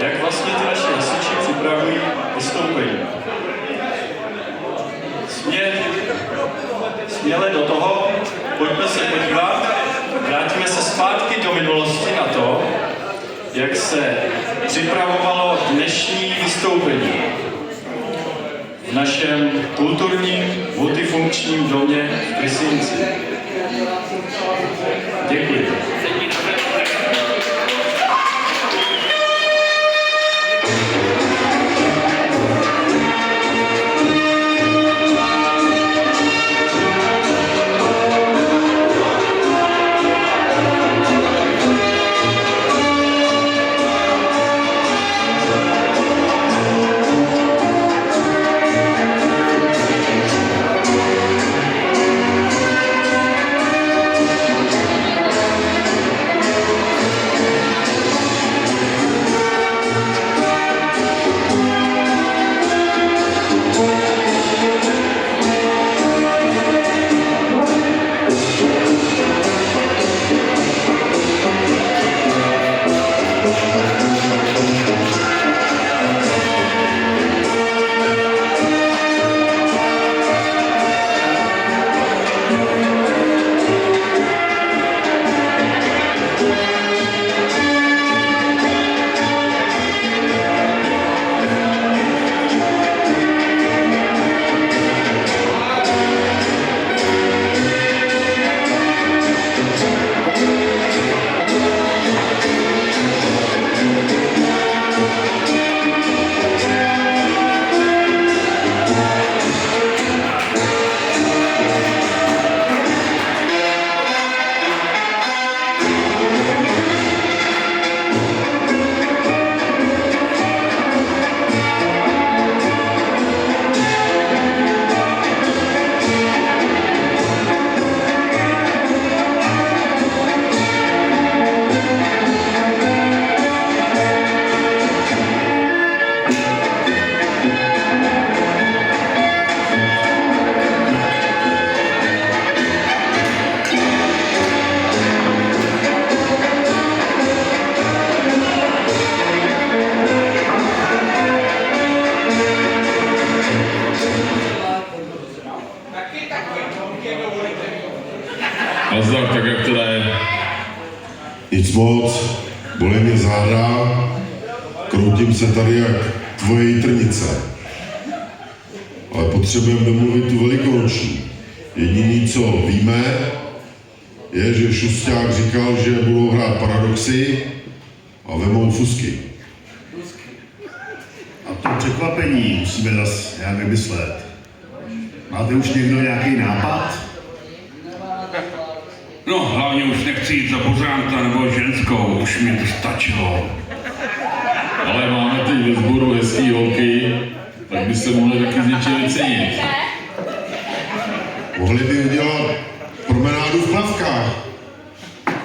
jak vlastně ty naši hasiči připravují vystoupení. Směle do toho, pojďme se podívat, vrátíme se zpátky do minulosti na to, jak se připravovalo dnešní vystoupení v našem kulturním multifunkčním domě v Krysinci. Děkuji. Nazdar, tak jak teda je? Nic moc, bolí mě záda, kroutím se tady jak tvoje jitrnice. Ale potřebujeme domluvit tu velikonoční. Jediný, co víme, je, že Šusťák říkal, že budou hrát paradoxy a vemou fusky. A to překvapení musíme zase nějak vymyslet. Máte už někdo nějaký nápad? No, hlavně už nechci jít za božánka nebo ženskou, už mi to stačilo. Ale máme teď ve sboru hezký holky, tak by se mohli taky z něčeho vycenit. Mohli by udělat promenádu v plavkách.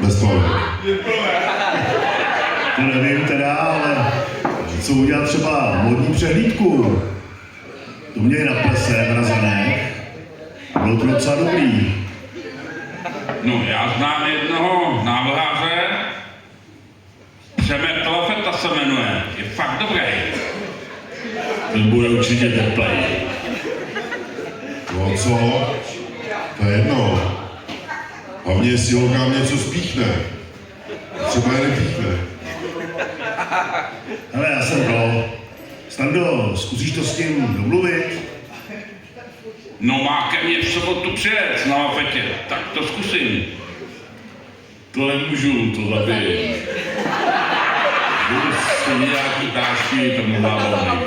Bez plavek. To nevím teda, ale co udělat třeba modní přehlídku? To měli na plese mrazené. Bylo to docela dobrý. No, já znám jednoho návrháře, Přemek Lafeta se jmenuje, je fakt dobrý. Ten bude určitě teplej. No co? To je jedno. Hlavně jestli holkám něco spíchne. Třeba je nepíchne. Ale já jsem pro. Stando, zkusíš to s tím domluvit? No má ke mně v sobotu přijet na Lafetě, tak to zkusím. To nemůžu, to zabiju. Budu si nějaký tášky, to mu dávám.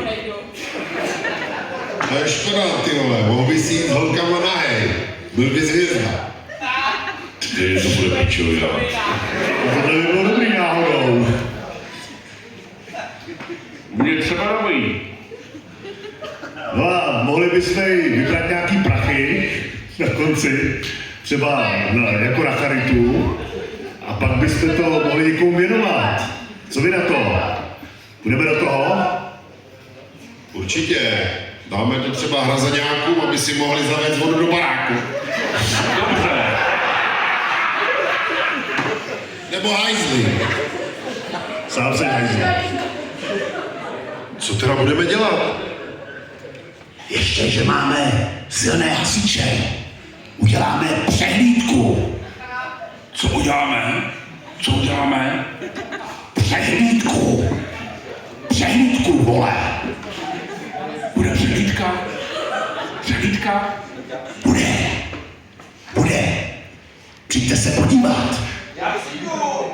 To je škoda, ty vole, mohl by si jít s holkama nahej. Byl by hvězda. Ty, to bude pičo dělat. To by bylo dobrý náhodou. Mě třeba dobrý. No a mohli byste jí vybrat nějaký prachy na konci, třeba jako na charitu, a pak byste to mohli někomu věnovat. Co vy na to? Půjdeme do toho? Určitě. Dáme to třeba hrazaňákům, aby si mohli zavést vodu do baráku. Dobře. Nebo hajzli. Sám se hajzli. Co teda budeme dělat? Ještě, že máme silné hasiče. Uděláme přehlídku. Co uděláme? Co uděláme? Přehlídku. Přehlídku, vole. Bude přehlídka? Přehlídka? Bude. Bude. Přijďte se podívat.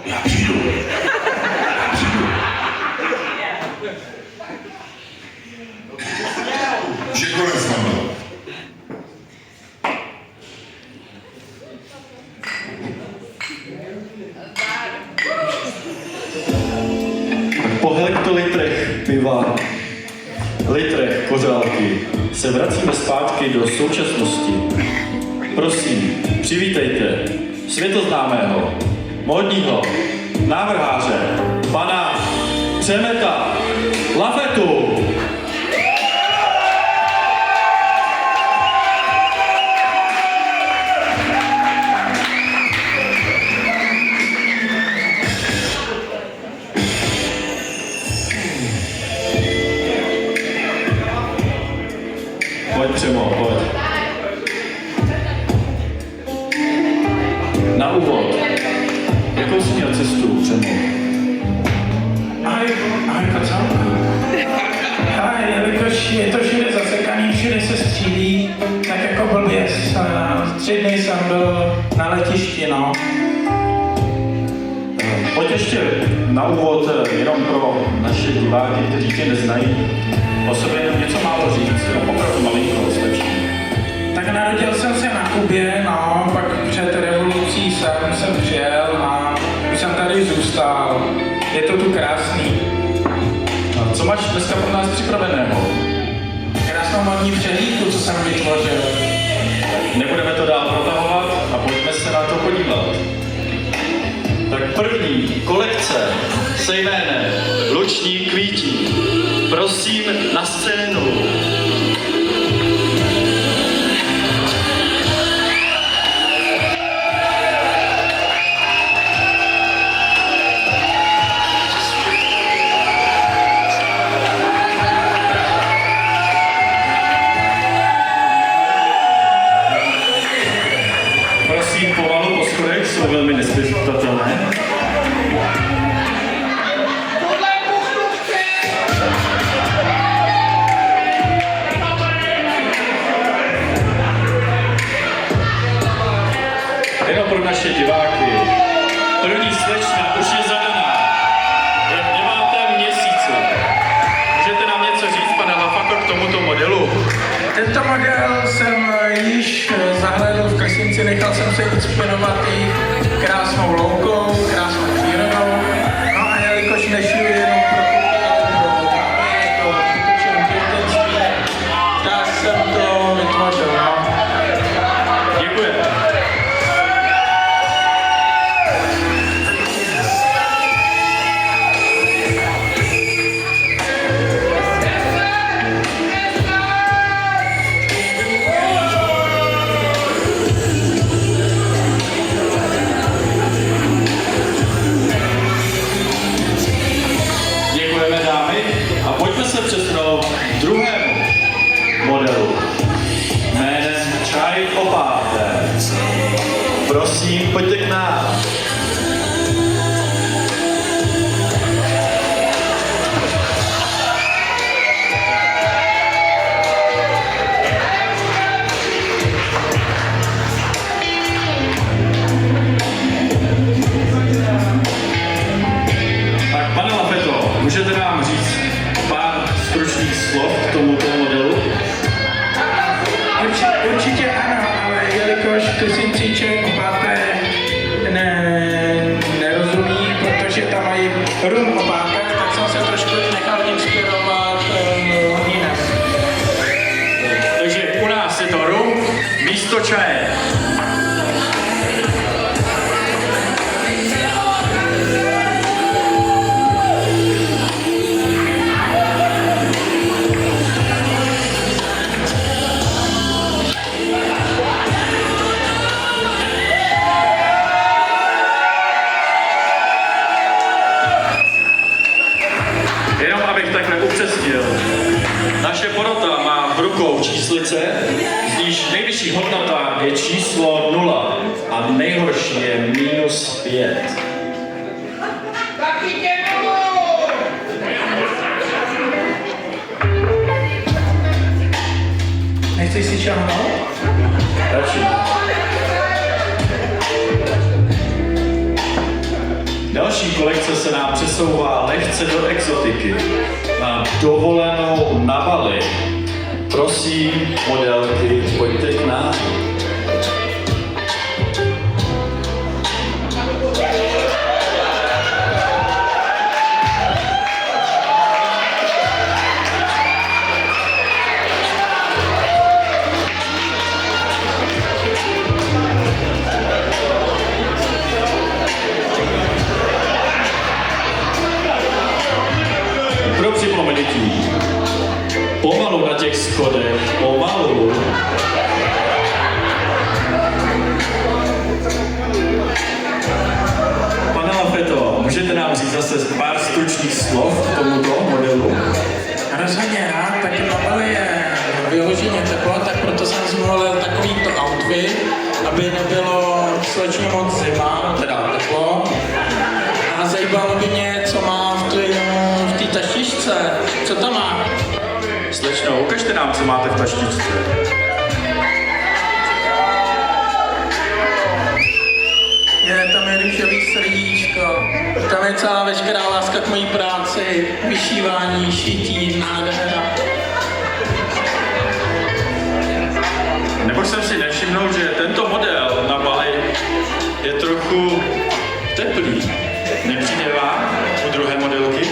Já přijdu. Už je konec tam byl. Po hektolitrech piva, litrech kořálky se vracíme zpátky do současnosti. Prosím, přivítejte světoznámého, módního návrháře, pana Přemeta Lafetu. Pojď, Přemo, pojď. Na úvod. Jakou jsi měl cestu, Přemo? Ahoj, kocálku. Ale jelikož je to všude zasekaný, všude se střílí, tak jako blbě. 3 dny jsem byl na letišti, no. Pojď ještě na úvod, jenom pro naše diváky, kteří tě neznají, o sobě jenom něco málo říct, opravdu malinko stačí. Tak narodil jsem se na Kubě, no, pak před revolucí jsem přijel a už jsem tady zůstal. Je to tu krásný. A co máš dneska pro nás připraveného? Krásnou modní přehlídku, co jsem vytvořil. Nebudeme to dál protahovat a pojďme se na to podívat. Tak první kolekce se jménem Luční kvítí. Prosím na scénu. Prosím, pomalu po schodech, jsou velmi nezpytatelné. Jenom pro naše diváky. První slečna už je zadaná. Jak nemáte měsíce. Můžete nám něco říct, pane Lafako, k tomuto modelu? Tento model jsem již zahlédl v Krsinci, nechal jsem se inspirovat i krásnou loukou, krásnou přírodou. No a jelikož nešiju jenom pro kuky, ale pro dámy, jako skutečné pětenství, tak jsem to vytvořil, no. Děkuji. Děkujeme, dámy, a pojďme se přesunout k druhému modelu jménem Čaj o páté. Prosím, pojďte k nám. Tak, pane Lafeto, můžete nám říct pár stručných slov k tomuto modelu? Určitě ano, ale jelikož Krsincíček opáté nerozumí, protože tam mají rum opátek, tak jsem se trošku nechal inspirovat jinak. Takže u nás je to rum místo čaje. Jenom abych takhle upřesnil upřesnil. Naše porota má v rukou číslice, z níž nejvyšší hodnota je číslo 0 a nejhorší je -5. Nechceš si šáhnout? Radši. Další kolekce se nám přesouvá lehce do exotiky. Na dovolenou na Bali. Prosím, modelky, pojďte k nám. Pro připomenutí. Pomalu na těch schodech, pomalu. Pane Lafeto, můžete nám říct zase pár stručných slov k tomuto modelu? Rozhodně rád, taky na Bali je vyloženě teplo, tak proto jsem zvolil takovýto outfit, aby nebylo slečně moc zima, teda teplo. A zajímalo by mě, co má v té taštičce. Co tam má? Slečno, ukažte nám, co máte v taštičce. Tam je růžový srdíčko. Tam je celá veškerá láska k mojí práci, vyšívání, šití, nádhera. Nebo jsem si nevšimnul, že tento model na Bali je trochu teplý. Nepřijde vám u druhé modelky?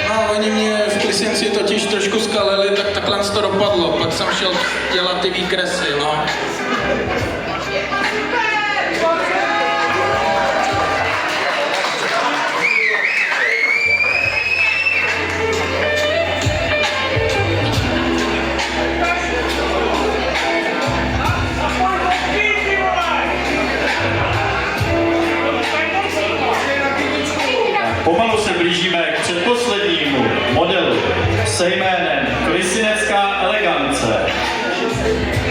No, oni mě v Klisinci totiž trošku skalili, tak takhle to dopadlo. Pak jsem šel dělat ty výkresy, no. Pomalu se blížíme k předposlednímu modelu se jménem Klisinecká elegance.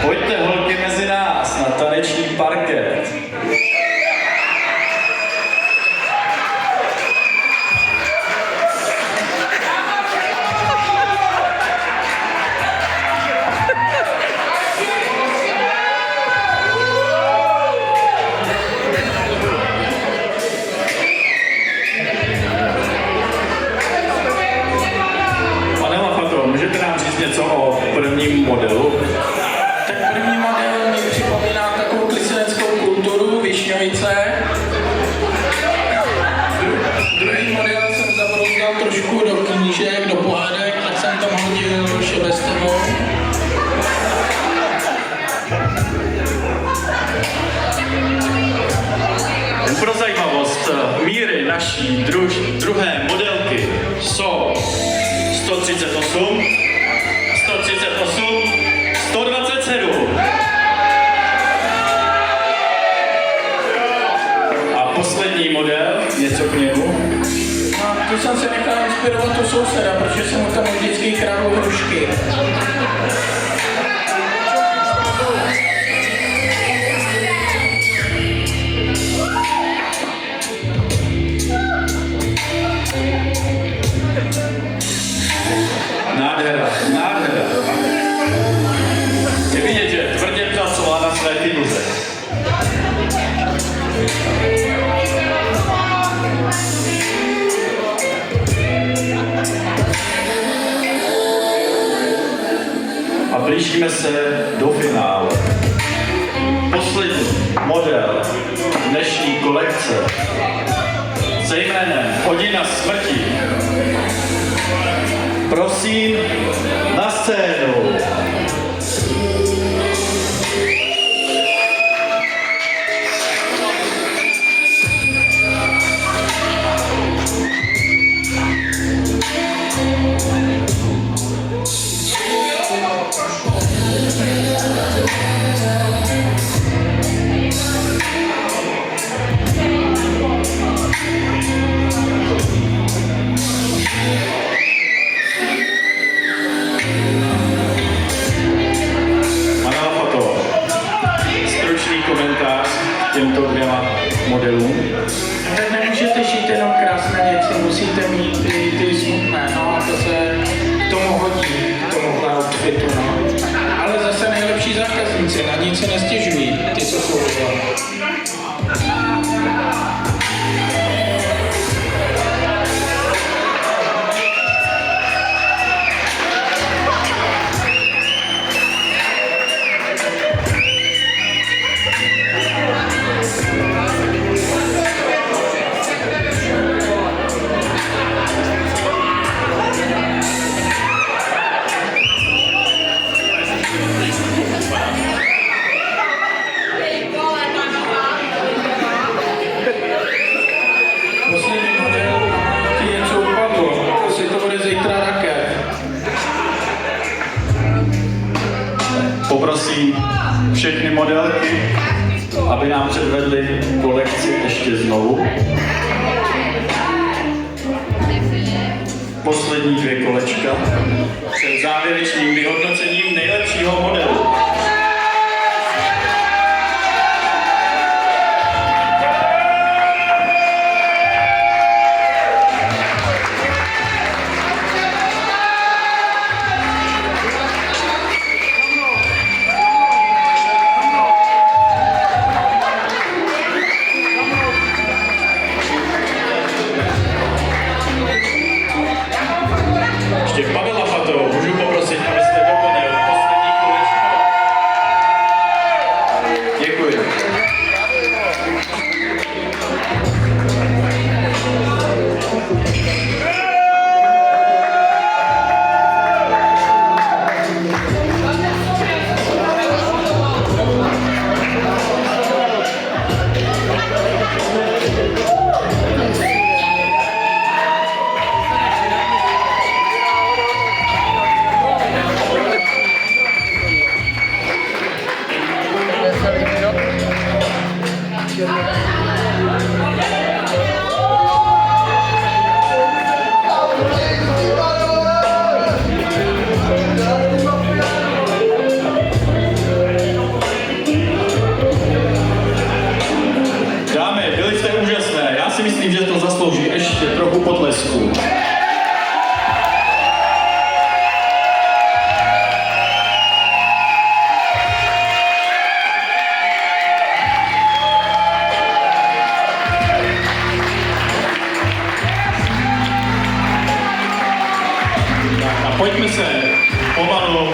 Pojďte holky mezi nás na taneční parket. Můžete nám říct něco o prvním modelu? Tak první model mi připomíná takovou klisineckou kulturu, Višňovice. Druhý model jsem zabrouzdal trošku do knížek, do pohádek, tak jsem tam hodil Šebestovou. Pro zajímavost, míry naší druhé modelky jsou 138, 138, 127. A poslední model, něco k němu. No, tu jsem se nechal inspirovat u souseda, protože jsem mu tam vždycky kradl hrušky. Nádhera, nádhera. Je vidět, že tvrdě pracovala na své figuře. A blížíme se do finále. Poslední model dnešní kolekce se jménem Hodina smrti. Prosím, na scénu. nic si nestěžují, ty, co jsou dole. Poslední model, ti něco upadlo, asi to bude zítra raket. Poprosím všechny modelky, aby nám předvedly kolekci ještě znovu. Poslední 2 kolečka před závěrečným vyhodnocením nejlepšího modelu. Ještě Pavel Lafato, můžu poprosit, abyste dokonal poslední kolečko. Děkuji. Dámy, byli jste úžasné. Já si myslím, že to zaslouží ještě trochu potlesku. A pojďme se pomalu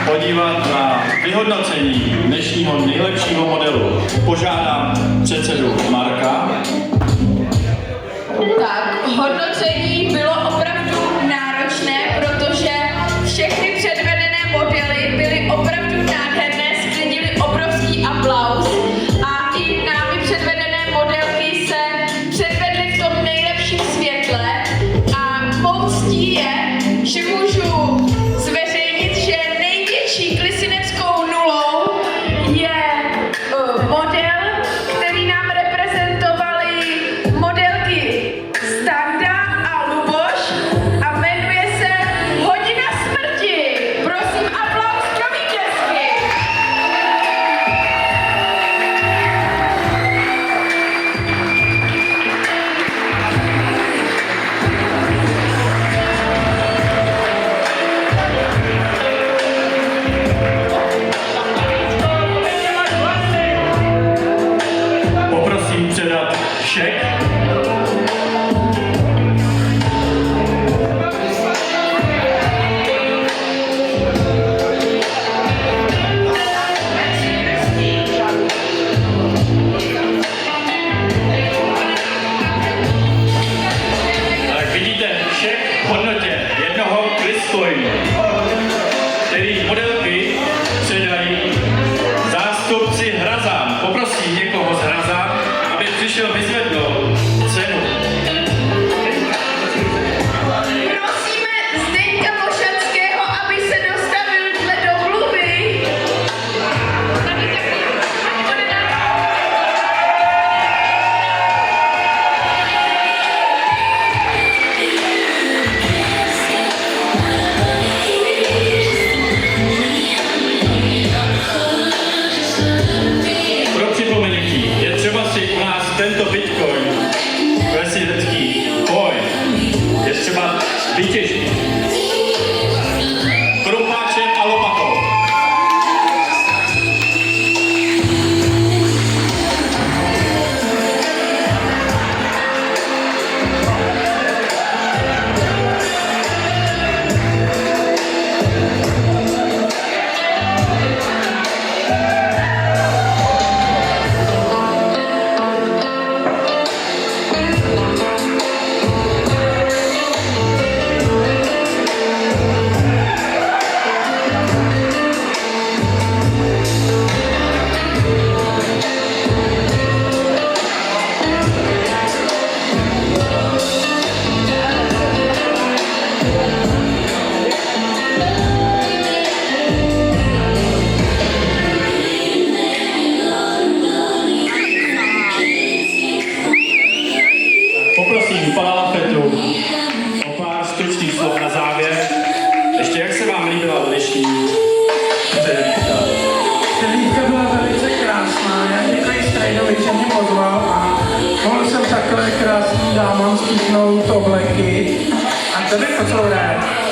podívat na vyhodnocení dnešního nejlepšího modelu. Požádám předsedu Marka. Tak, hodnocení bylo opravdu náročné, protože všechny předvedené modely byly opravdu nádherné, sklidily obrovský aplaus a i námi předvedené modelky se předvedly v tom nejlepším světle a mou ctí je, že můžu zveřejnit, že největší klisineckou nulou je model, který nám reprezentovali modelky Standa a Luboš a jmenuje se Hodina smrti. Prosím aplaus pro vítězky. Poprosím předat šek. Tak vidíte šek v hodnotě jednoho Clistoinu, který modelky předají zástupci Hrazán. Poprosím někoho z Hrazán, aby přišel vyzvednout cenu. Prosíme Zdeňka Mošanského, aby se dostavil dle domluvy. Pro připomenutí je třeba si u nás tento bitcoin, prezidentský coin, je třeba vytěžit krumpáčem a lopatou.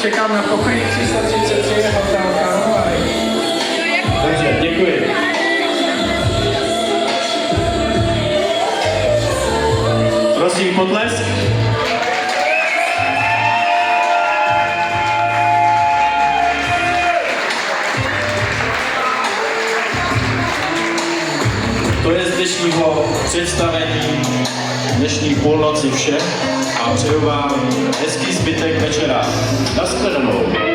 čekám na pokoji 333 Hotel Karlovaj. Dobře, děkuji. Prosím, potlesk. To je z dnešního představení, dnešní půlnoci vše a přeju vám hezký zbytek večera. Naschledanou.